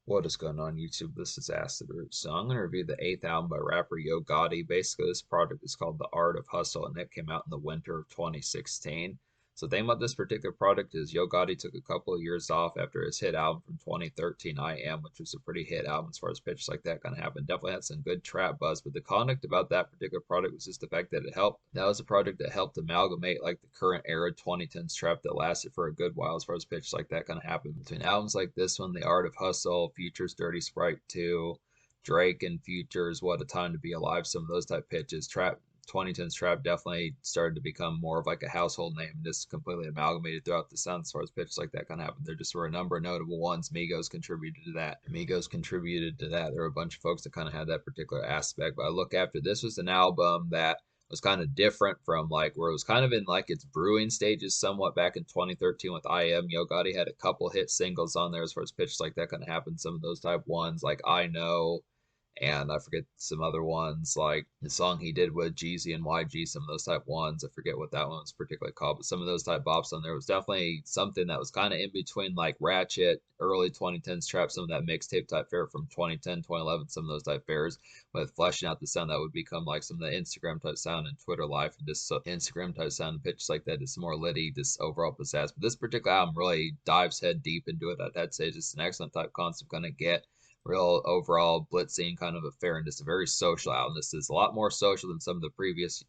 What is going on YouTube? This is Acid Root. So I'm going to review the eighth album by rapper Yo Gotti. Basically, this project is called The Art of Hustle, and it came out in the winter of 2016. So the thing about this particular product is Yo Gotti took a couple of years off after his hit album from 2013, I Am, which was a pretty hit album as far as pitches like that kind of happened. Definitely had some good trap buzz, but the conduct about that particular product was just the fact that that was a project that helped amalgamate like the current era 2010s trap that lasted for a good while as far as pitches like that kind of happened. Between albums like this one, The Art of Hustle, Future's Dirty Sprite 2, Drake and Future's What a Time to Be Alive, some of those type pitches, trap 2010s trap definitely started to become more of like a household name and just completely amalgamated throughout the sound as far as pitches like that kind of happened. There just were a number of notable ones. Migos contributed to that. There were a bunch of folks that kind of had that particular aspect. But I look after this was an album that was kind of different from like where it was kind of in like its brewing stages somewhat back in 2013 with I Am. Yo Gotti had a couple hit singles on there as far as pitches like that kind of happened. Some of those type ones like I Know, and I forget some other ones like the song he did with Jeezy and YG, some of those type ones. I forget what that one was particularly called, but some of those type bops on there was definitely something that was kind of in between like Ratchet, early 2010s trap, some of that mixtape type fare from 2010, 2011, some of those type fares with fleshing out the sound that would become like some of the Instagram type sound and Twitter life and just Instagram type sound and pitches like that, just more litty, just overall pizzazz. But this particular album really dives head deep into it. I'd say it's just an excellent type concept kind of get real overall blitzing kind of affair and just a very social album. This is a lot more social than some of the previous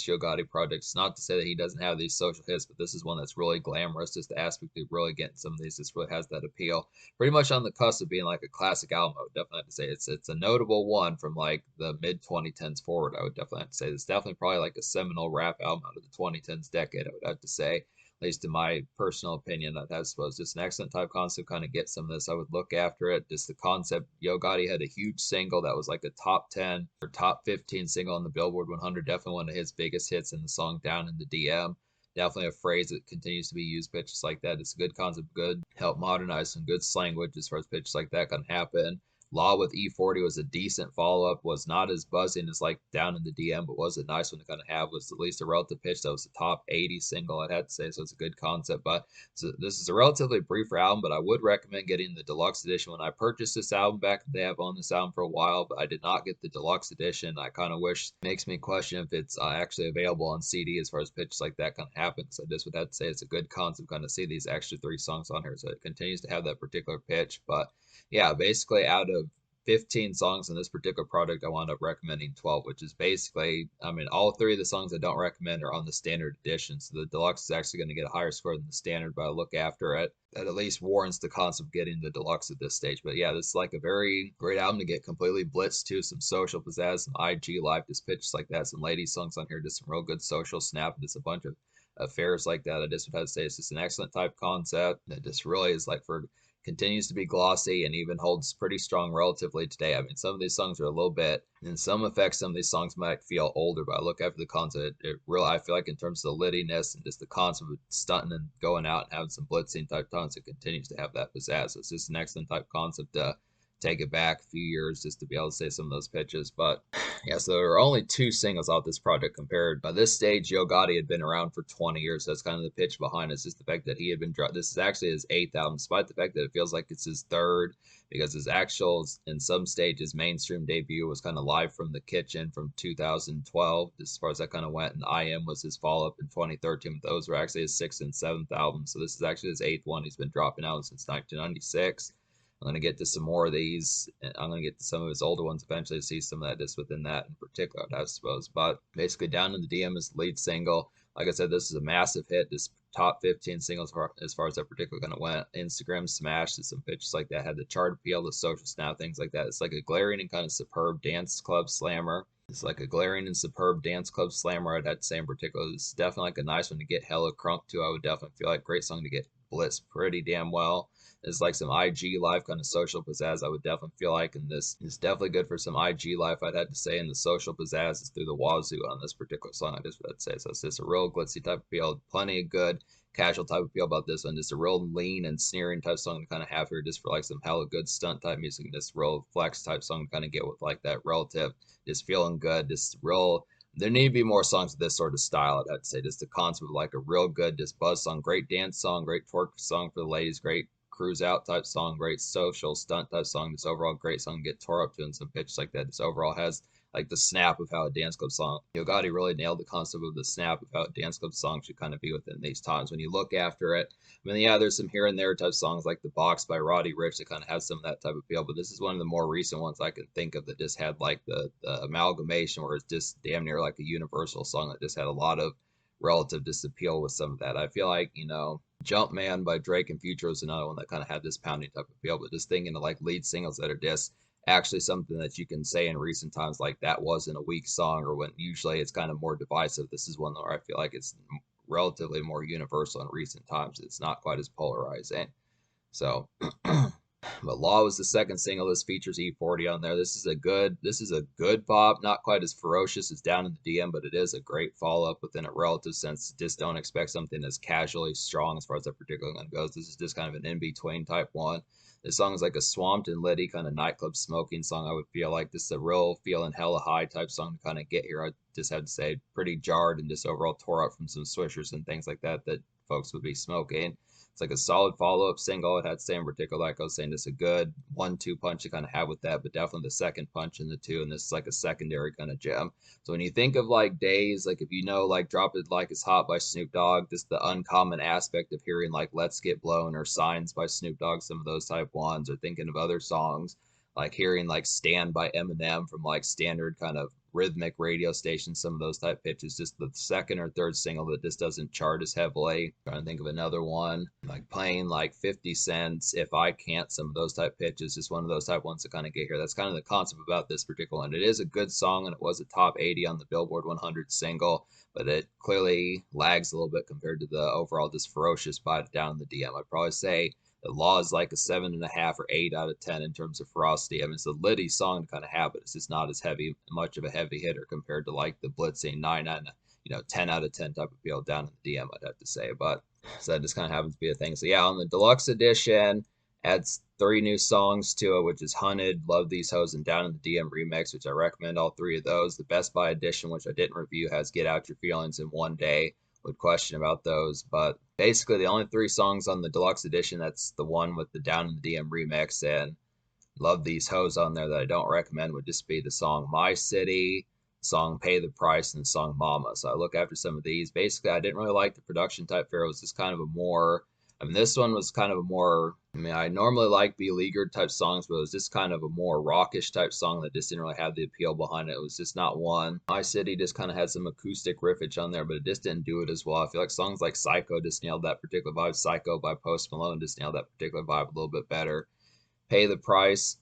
Yo Gotti projects. Not to say that he doesn't have these social hits, but this is one that's really glamorous. Just the aspect of really getting some of these just really has that appeal. Pretty much on the cusp of being like a classic album. I would definitely have to say it's a notable one from like the mid 2010s forward. I would definitely have to say it's definitely probably like a seminal rap album out of the 2010s decade. I would have to say, at least in my personal opinion, that I suppose just an excellent type concept. Kind of get some of this. I would look after it. Just the concept. Yo Gotti had a huge single that was like a top 10 or top 15 single on the Billboard 100. Definitely one of his biggest hits in the song Down in the DM. Definitely a phrase that continues to be used. Pitches like that. It's a good concept. Good help modernize some good language as far as pitches like that can happen. Law with E40 was a decent follow up, was not as buzzing as like Down in the DM, but was a nice one to kind of have. Was at least a relative pitch that was a top 80 single, I'd have to say. So it's a good concept. But so this is a relatively briefer album, but I would recommend getting the deluxe edition. When I purchased this album back, they have owned this album for a while, but I did not get the deluxe edition. I kind of wish, makes me question if it's actually available on CD as far as pitches like that kind of happen. So I just would have to say it's a good concept kind of see these extra 3 songs on here. So it continues to have that particular pitch. But yeah, basically out of 15 songs in this particular product, I wound up recommending 12, which is basically, I mean, all 3 of the songs I don't recommend are on the standard edition. So the deluxe is actually going to get a higher score than the standard, but I look after it. That at least warrants the concept of getting the deluxe at this stage. But yeah, this is like a very great album to get completely blitzed to. Some social pizzazz, some IG life, just pitches like that, some lady songs on here, just some real good social snap, just a bunch of affairs like that. I just would have to say it's just an excellent type concept that just really is like for continues to be glossy and even holds pretty strong relatively today. I mean, some of these songs are a little bit, in some effects, some of these songs might feel older, but I look after the concept, it really, I feel like in terms of the littiness and just the concept of stunting and going out and having some blitzing type tones, it continues to have that pizzazz. So it's just an excellent type concept to take it back a few years just to be able to say some of those pitches. But yeah, so there were only 2 singles off this project compared. By this stage, Yo Gotti had been around for 20 years. So that's kind of the pitch behind it. It's just the fact that he had been, this is actually his 8th album, despite the fact that it feels like it's his 3rd, because his actual, in some stages, mainstream debut was kind of Live from the Kitchen from 2012, as far as that kind of went. And I Am was his follow up in 2013. But those were actually his 6th and 7th albums. So this is actually his 8th one. He's been dropping out since 1996. I'm going to get to some more of these. I'm going to get to some of his older ones eventually to see some of that just within that in particular, I suppose. But basically, Down in the DM is the lead single. Like I said, this is a massive hit. This top 15 singles as far as that particular kind of went. Instagram smash, some pitches like that had the chart appeal, the social snap, things like that. It's like a glaring and kind of superb dance club slammer. It's like a glaring and superb dance club slammer. I'd have to say in particular, it's definitely like a nice one to get hella crunk to. I would definitely feel like great song to get blitzed pretty damn well. It's like some IG life kind of social pizzazz. I would definitely feel like, and this is definitely good for some IG life. I'd have to say, and the social pizzazz is through the wazoo on this particular song. I just would say so. It's just a real glitzy type of feel. Plenty of good casual type of feel about this one. Just a real lean and sneering type song to kind of have here, just for like some hella good stunt type music, and just real flex type song to kind of get with like that relative, just feeling good, just real. There need to be more songs of this sort of style, I'd have to say. Just the concept of like a real good, just buzz song, great dance song, great twerk song for the ladies, great cruise out type song, great social stunt type song. Just overall great song to get tore up to in some pitches like that. Just overall has like the snap of how a dance club song. Gotti really nailed the concept of the snap of how a dance club song should kind of be within these times. When you look after it, I mean, yeah, there's some here and there type songs like The Box by Roddy Ricch that kind of has some of that type of feel, but this is one of the more recent ones I can think of that just had like the amalgamation where it's just damn near like a universal song that just had a lot of relative disappeal with some of that. I feel like, Jumpman by Drake and Future was another one that kind of had this pounding type of feel, but just thinking of like lead singles that are just actually something that you can say in recent times, like that wasn't a weak song, or when usually it's kind of more divisive. This is one where I feel like it's relatively more universal in recent times. It's not quite as polarizing. So, but Law was the second single. This features E40 on there. This is a good bop. Not quite as ferocious as Down in the DM, but it is a great follow up within a relative sense. Just don't expect something as casually strong as far as that particular one goes. This is just kind of an in between type one. This song is like a swamped and litty kind of nightclub smoking song. I would feel like this is a real feeling hella high type song to kind of get here. I just had to say pretty jarred and just overall tore up from some swishers and things like that that folks would be smoking. It's like a solid follow-up single. It had to say in particular, like I was saying, just a good 1-2 punch to kind of have with that, but definitely the second punch in the two, and this is like a secondary kind of gem. So when you think of like days, like if you know like Drop It Like It's Hot by Snoop Dogg, just the uncommon aspect of hearing like Let's Get Blown or Signs by Snoop Dogg, some of those type ones, or thinking of other songs like hearing like Stand by Eminem from like standard kind of rhythmic radio stations, some of those type pitches, just the second or third single that just doesn't chart as heavily. I'm trying to think of another one, like playing like 50 Cents, If I Can't, some of those type pitches, just one of those type ones to kind of get here. That's kind of the concept about this particular one. It is a good song, and it was a top 80 on the Billboard 100 single, but it clearly lags a little bit compared to the overall just ferocious bite down in the DM. I'd probably say the Law is like a 7.5 or 8 out of 10 in terms of ferocity. I mean, it's a litty song to kind of have, but it's just not as heavy, much of a heavy hitter compared to like the blitzing 9 out of 10 out of 10 type of feel down in the DM, I'd have to say. But so that just kind of happens to be a thing. So yeah, on the deluxe edition, adds 3 new songs to it, which is Hunted, Love These Hoes, and Down in the DM remix, which I recommend all 3 of those. The Best Buy edition, which I didn't review, has Get Out Your Feelings in One Day. Would question about those, but basically the only 3 songs on the deluxe edition, that's the one with the Down in the DM remix and Love These Hoes on there, that I don't recommend, would just be the song My City, song Pay the Price, and the song Mama. So I look after some of these. Basically, I didn't really like the production type fare. It was just kind of a more, I mean, this one was kind of a more, I mean, I normally like beleaguered type songs, but it was just kind of a more rockish type song that just didn't really have the appeal behind it. It was just not one. My City just kind of had some acoustic riffage on there, but it just didn't do it as well. I feel like songs like Psycho just nailed that particular vibe. Psycho by Post Malone just nailed that particular vibe a little bit better. Pay the Price.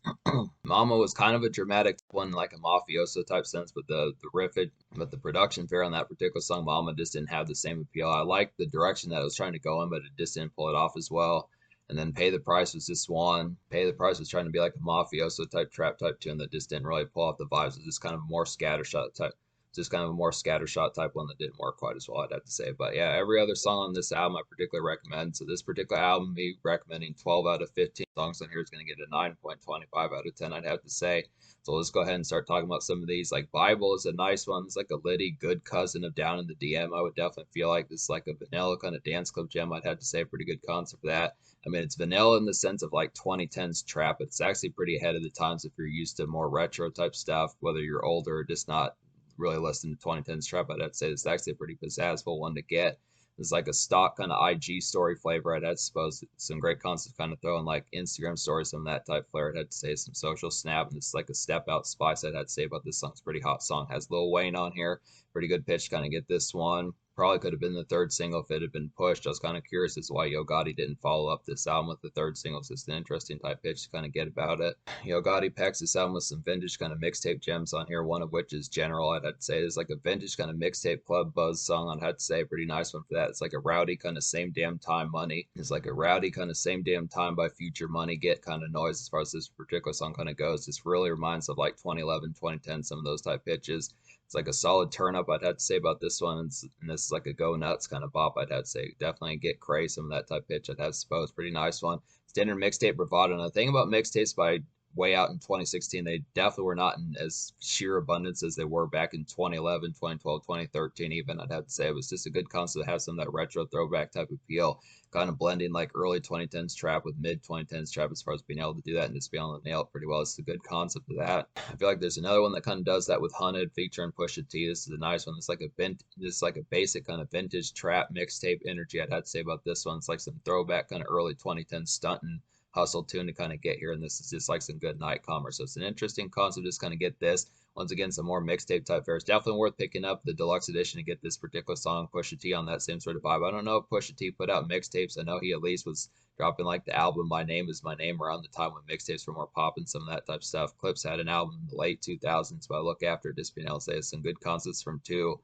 Mama was kind of a dramatic one, like a mafioso type sense, but the riffage, but the production fare on that particular song, Mama, just didn't have the same appeal. I liked the direction that it was trying to go in, but it just didn't pull it off as well. And then Pay the Price was just one. Pay the Price was trying to be like a mafioso type trap type tune that just didn't really pull off the vibes. It was just kind of more scattershot type, just kind of a more scattershot type one that didn't work quite as well, I'd have to say. But yeah, every other song on this album I particularly recommend. So this particular album, me recommending 12 out of 15 songs on here is going to get a 9.25 out of 10, I'd have to say. So let's go ahead and start talking about some of these. Like Bible is a nice one. It's like a litty good cousin of Down in the DM. I would definitely feel like this is like a vanilla kind of dance club gem. I'd have to say, pretty good concept for that. I mean, it's vanilla in the sense of like 2010s trap, but it's actually pretty ahead of the times if you're used to more retro type stuff, whether you're older or just not really listening to 2010s trap. I'd say it's actually a pretty pizzazzful one to get. It's like a stock kind of IG story flavor. I'd suppose some great concepts kind of throwing like Instagram stories, some of that type flair. I'd have to say some social snap, and it's like a step out spice. I'd have to say about this song. It's a pretty hot song. Has Lil Wayne on here. Pretty good pitch to kind of get this one. Probably could have been the 3rd single if it had been pushed. I was kind of curious as to why Yo Gotti didn't follow up this album with the 3rd single. It's just an interesting type pitch to kind of get about it. Yo Gotti packs this album with some vintage kind of mixtape gems on here, one of which is General. I'd have to say it's like a vintage kind of mixtape club buzz song. I'd have to say a pretty nice one for that. It's like a rowdy kind of Same Damn Time Money. It's like a rowdy kind of Same Damn Time by Future Money Get kind of noise as far as this particular song kind of goes. This really reminds of like 2011, 2010, some of those type pitches. It's like a solid turn up, I'd have to say about this one. And this is like a go nuts kind of bop, I'd have to say. Definitely get crazy, some of that type pitch, I'd have to suppose. Pretty nice one. Standard mixtape bravado. And the thing about mixtapes by way out in 2016. They definitely were not in as sheer abundance as they were back in 2011, 2012, 2013 even. I'd have to say it was just a good concept to have some of that retro throwback type appeal, kind of blending like early 2010s trap with mid 2010s trap as far as being able to do that and just being able to nail it pretty well. It's a good concept of that. I feel like there's another one that kind of does that with Hunted featuring Pusha T. This is a nice one. It's like this is like a basic kind of vintage trap mixtape energy. I'd have to say about this one. It's like some throwback kind of early 2010s stunting hustle tune to kind of get here, and this is just like some good night commerce. So it's an interesting concept. Just kind of get this. Once again, some more mixtape type fares. Definitely worth picking up the deluxe edition to get this particular song, Pusha T, on that same sort of vibe. I don't know if Pusha T put out mixtapes. I know he at least was dropping like the album My Name Is My Name around the time when mixtapes were more popping, some of that type of stuff. Clips had an album in the late 2000s, but I look after it, just being able to say some good concepts from two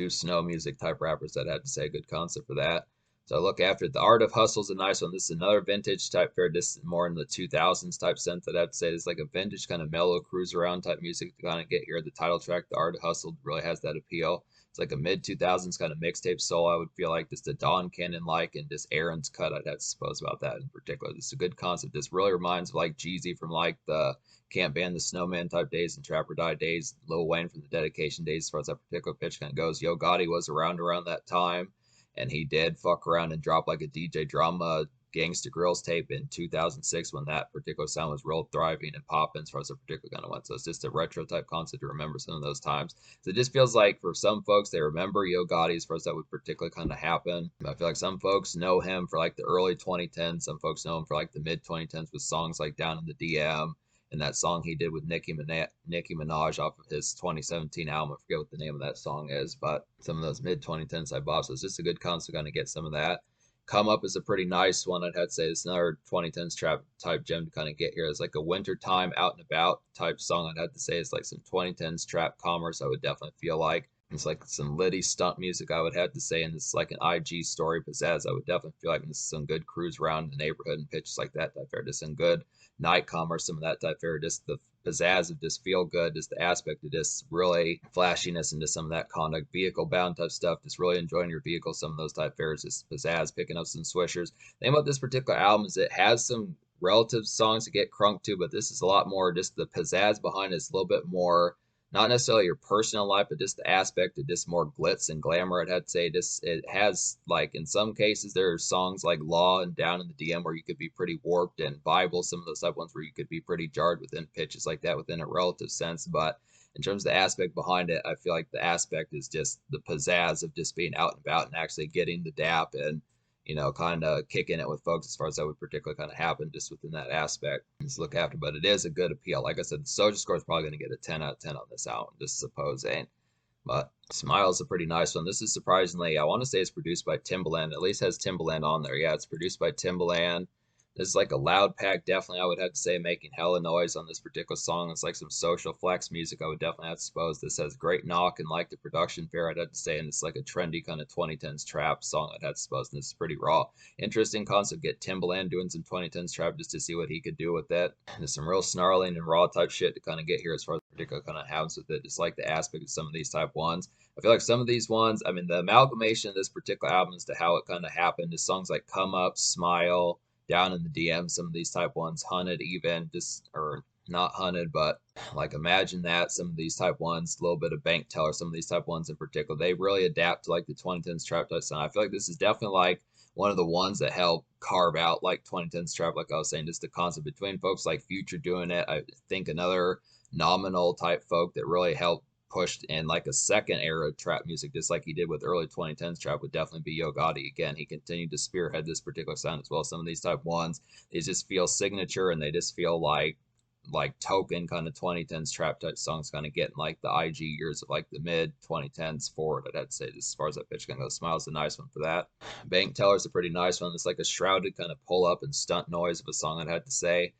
snow music type rappers that had to say good concept for that. So I look after it. The Art of Hustle is a nice one. This is another vintage type fare. This is more in the 2000s type sense that I'd say. It's like a vintage kind of mellow cruise around type music to kind of get here. The title track, The Art of Hustle, really has that appeal. It's like a mid 2000s kind of mixtape soul. I would feel like just a Don Cannon like and just Aaron's cut. I'd have to suppose about that in particular. This is a good concept. This really reminds of like Jeezy from like the Can't Ban the Snowman type days and Trapper Die days. Lil Wayne from the Dedication days as far as that particular pitch kind of goes. Yo Gotti was around that time, and he did fuck around and drop like a DJ Drama Gangsta Grills tape in 2006 when that particular sound was real thriving and popping as far as a particular kind of went. So it's just a retro type concept to remember some of those times. So it just feels like for some folks, they remember Yo Gotti as far as that would particularly kind of happen. I feel like some folks know him for like the early 2010s. Some folks know him for like the mid 2010s with songs like Down in the DM and that song he did with Nicki Minaj off of his 2017 album. I forget what the name of that song is, but some of those mid 2010s I bought. So it's just a good concept to kind of get some of that. Come Up is a pretty nice one. I'd have to say it's another 2010s trap type gem to kind of get here. It's like a wintertime out and about type song. I'd have to say it's like some 2010s trap commerce. I would definitely feel like it's like some Liddy stunt music. I would have to say, and this is like an IG story pizzazz. I would definitely feel like this is some good cruise around the neighborhood and pitches like that type fair. Just some good night commerce, some of that type fair. Just the pizzazz of just feel good, just the aspect of just really flashiness and just some of that conduct, vehicle bound type stuff, just really enjoying your vehicle, some of those type fares, just pizzazz, picking up some swishers. The thing about this particular album is it has some relative songs to get crunk to, but this is a lot more just the pizzazz behind it's a little bit more not necessarily your personal life, but just the aspect of just more glitz and glamour. I'd have to say this it has like in some cases there are songs like Law and Down in the DM where you could be pretty warped, and Bible, some of those type ones where you could be pretty jarred within pitches like that within a relative sense. But in terms of the aspect behind it, I feel like the aspect is just the pizzazz of just being out and about and actually getting the dap and kind of kicking it with folks as far as that would particularly kind of happen just within that aspect. Just look after, but it is a good appeal. Like I said, the social score is probably going to get a 10 out of 10 on this album, just supposing. But Smile is a pretty nice one. This is surprisingly, I want to say it's produced by Timbaland. At least has Timbaland on there. Yeah, it's produced by Timbaland. This is like a loud pack, definitely, I would have to say, making hella noise on this particular song. It's like some social flex music, I would definitely have to suppose. This has great knock and like the production fair, I'd have to say, and it's like a trendy kind of 2010s trap song, I'd have to suppose, and this is pretty raw. Interesting concept, get Timbaland doing some 2010s trap just to see what he could do with it. There's some real snarling and raw type shit to kind of get here as far as the particular kind of happens with it, just like the aspect of some of these type ones. I feel like some of these ones, I mean, the amalgamation of this particular album as to how it kind of happened is songs like Come Up, Smile, Down in the DM, some of these type ones, Hunted even, just, or not Hunted, but like Imagine That, some of these type ones, a little bit of Bank Teller, some of these type ones in particular, they really adapt to like the 2010s trap type sound. I feel like this is definitely like one of the ones that help carve out like 2010s trap, like I was saying, just the concept between folks like Future doing it. I think another nominal type folk that really helped pushed in like a second era trap music, just like he did with early 2010s trap, would definitely be Yo Gotti. Again, he continued to spearhead this particular sound as well. Some of these type ones, they just feel signature and they just feel like token kind of 2010s trap type songs, kind of getting like the IG years of like the mid 2010s forward. I'd have to say, just as far as that pitch can go. Smile's a nice one for that. Bank Teller's a pretty nice one. It's like a shrouded kind of pull up and stunt noise of a song, I'd have to say.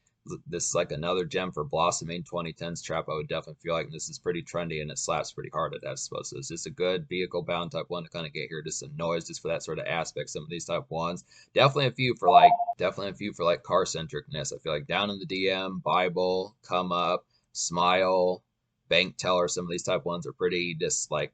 This is like another gem for blossoming 2010s trap. I would definitely feel like this is pretty trendy and it slaps pretty hard at that, I suppose. So it's just a good vehicle bound type one to kind of get here, just some noise just for that sort of aspect. Some of these type ones, definitely a few for like car centricness. I feel like Down in the DM, Bible, Come Up, Smile, Bank Teller, some of these type ones are pretty just like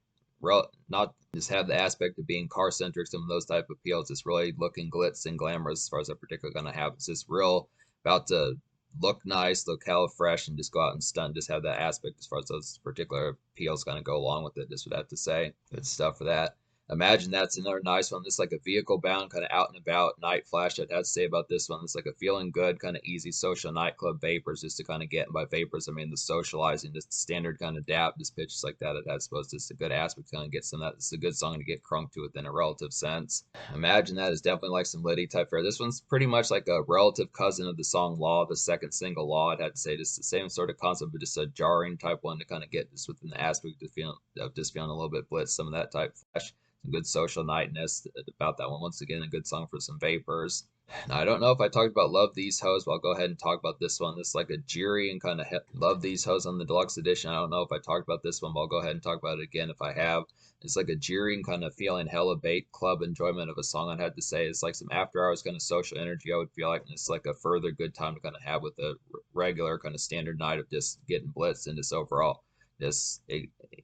not just have the aspect of being car centric. Some of those type of appeals, just really looking glitz and glamorous as far as that particular gonna have. It's just real about to look nice, look hella fresh, and just go out and stunt. Just have that aspect as far as those particular appeals kind of go along with it. Just would have to say, good stuff for that. Imagine that's another nice one. This is like a vehicle bound, kind of out and about night flash. I'd have to say about this one. It's like a feeling good, kind of easy social nightclub vapors, just to kind of get. And by vapors, I mean the socializing, just the standard kind of dap, just pitches like that. I'd suppose just a good aspect to kind of get some of that. It's a good song to get crunk to within a relative sense. Imagine that is definitely like some Liddy type fare. This one's pretty much like a relative cousin of the song Law, the second single Law. I'd have to say just the same sort of concept, but just a jarring type one to kind of get just within the aspect of just feeling a little bit blitz, some of that type flash. Some good social nightness about that one. Once again, a good song for some vapors. Now, I don't know if I talked about Love These Hoes, but I'll go ahead and talk about this one. This is like a Jiri and kind of Love These Hoes on the deluxe edition. I don't know if I talked about this one, but I'll go ahead and talk about it again if I have. It's like a Jiri and kind of feeling hella bait club enjoyment of a song. I'd have to say it's like some after hours kind of social energy. I would feel like, and it's like a further good time to kind of have with a regular kind of standard night of just getting blitzed and just overall just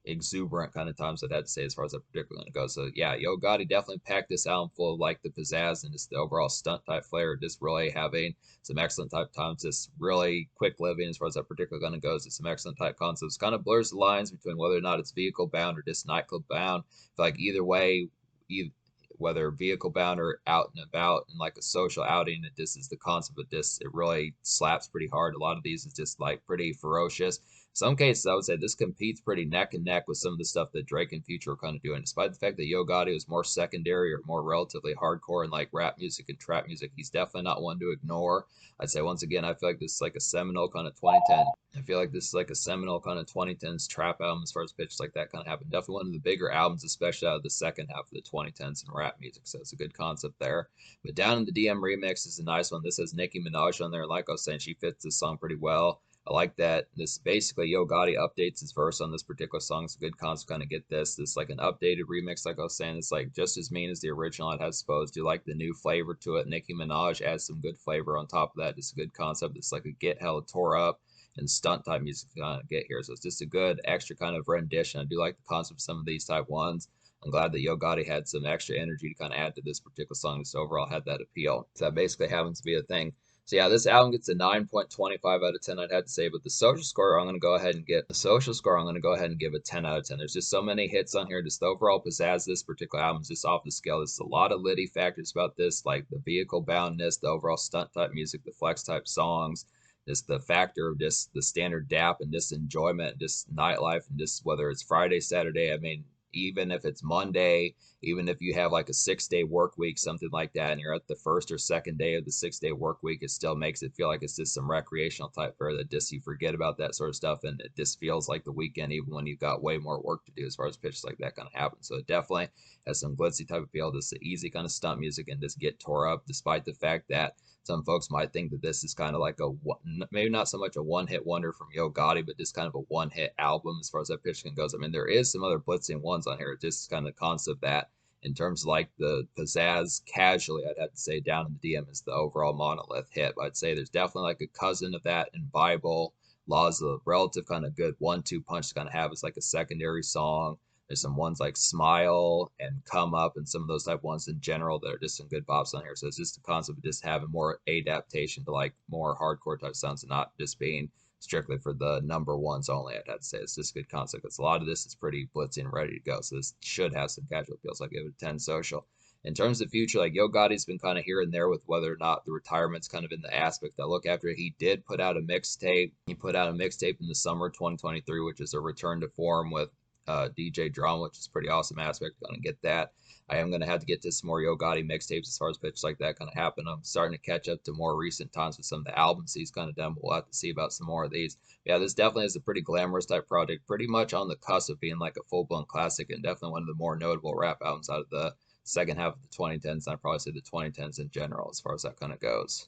exuberant kind of times I'd have to say as far as that particularly goes. So yeah, Yo Gotti definitely packed this album full of like the pizzazz and just the overall stunt type flair. Just really having some excellent type times, just really quick living as far as that particular kind of goes. It's some excellent type concepts. Kind of blurs the lines between whether or not it's vehicle bound or just nightclub bound. I feel like either way, whether vehicle bound or out and about and like a social outing, it just is the concept of this. It really slaps pretty hard. A lot of these is just like pretty ferocious. Some cases, I would say this competes pretty neck and neck with some of the stuff that Drake and Future are kind of doing. Despite the fact that Yo Gotti was more secondary or more relatively hardcore and like rap music and trap music, he's definitely not one to ignore. I'd say once again, I feel like this is like a seminal kind of 2010. I feel like this is like a seminal kind of 2010s trap album as far as pitches like that kind of happen. Definitely one of the bigger albums, especially out of the second half of the 2010s in rap music. So it's a good concept there. But Down in the DM remix is a nice one. This has Nicki Minaj on there. Like I was saying, she fits this song pretty well. I like that. This basically Yo Gotti updates his verse on this particular song. It's a good concept. Kind of get this. This like an updated remix. Like I was saying, it's like just as mean as the original. I'd have supposed. You like the new flavor to it. Nicki Minaj adds some good flavor on top of that. It's a good concept. It's like a get hella tore up and stunt type music to kind of get here. So it's just a good extra kind of rendition. I do like the concept of some of these type ones. I'm glad that Yo Gotti had some extra energy to kind of add to this particular song. Just overall had that appeal. So that basically happens to be a thing. So yeah, this album gets a 9.25 out of 10, I'd have to say, but the social score I'm going to go ahead and get the social score I'm going to go ahead and give a 10 out of 10. There's just so many hits on here. Just the overall pizzazz this particular album is just off the scale. There's a lot of Liddy factors about this, like the vehicle boundness, the overall stunt type music, the flex type songs, just the factor of just the standard dap and just enjoyment and just nightlife and just whether it's Friday, Saturday. I mean, even if it's Monday, even if you have like a 6 day work week, something like that, and you're at the first or second day of the 6 day work week, it still makes it feel like it's just some recreational type fare that just you forget about that sort of stuff, and it just feels like the weekend, even when you've got way more work to do as far as pitches like that kind of happen. So it definitely has some glitzy type of appeal, just the easy kind of stunt music and just get tore up, despite the fact that some folks might think that this is kind of like a maybe not so much a one-hit wonder from Yo Gotti, but just kind of a one-hit album as far as that pitch goes. I mean, there is some other blitzing ones on here. It's just kind of the concept that in terms of like the pizzazz casually, I'd have to say Down in the DM is the overall monolith hit. But I'd say there's definitely like a cousin of that in Bible. Law's a relative kind of good 1-2 punch to kind of have as like a secondary song. There's some ones like Smile and Come Up and some of those type ones in general that are just some good bops on here. So it's just the concept of just having more adaptation to like more hardcore type sounds and not just being strictly for the number ones only. I'd have to say it's just a good concept because a lot of this is pretty blitzy and ready to go. So this should have some casual appeals. Like give it a 10 social. In terms of future, like Yo Gotti's been kind of here and there with whether or not the retirement's kind of in the aspect I look after it. He did put out a mixtape. He put out a mixtape in the summer 2023, which is a return to form with DJ Drama, which is pretty awesome aspect. Gonna get that. I am gonna have to get to some more Yo Gotti mixtapes as far as pitches like that kind of happen. I'm starting to catch up to more recent times with some of the albums he's kind of done. We'll have to see about some more of these. But yeah, this definitely is a pretty glamorous type project, pretty much on the cusp of being like a full-blown classic and definitely one of the more notable rap albums out of the second half of the 2010s. And I'd probably say the 2010s in general as far as that kind of goes.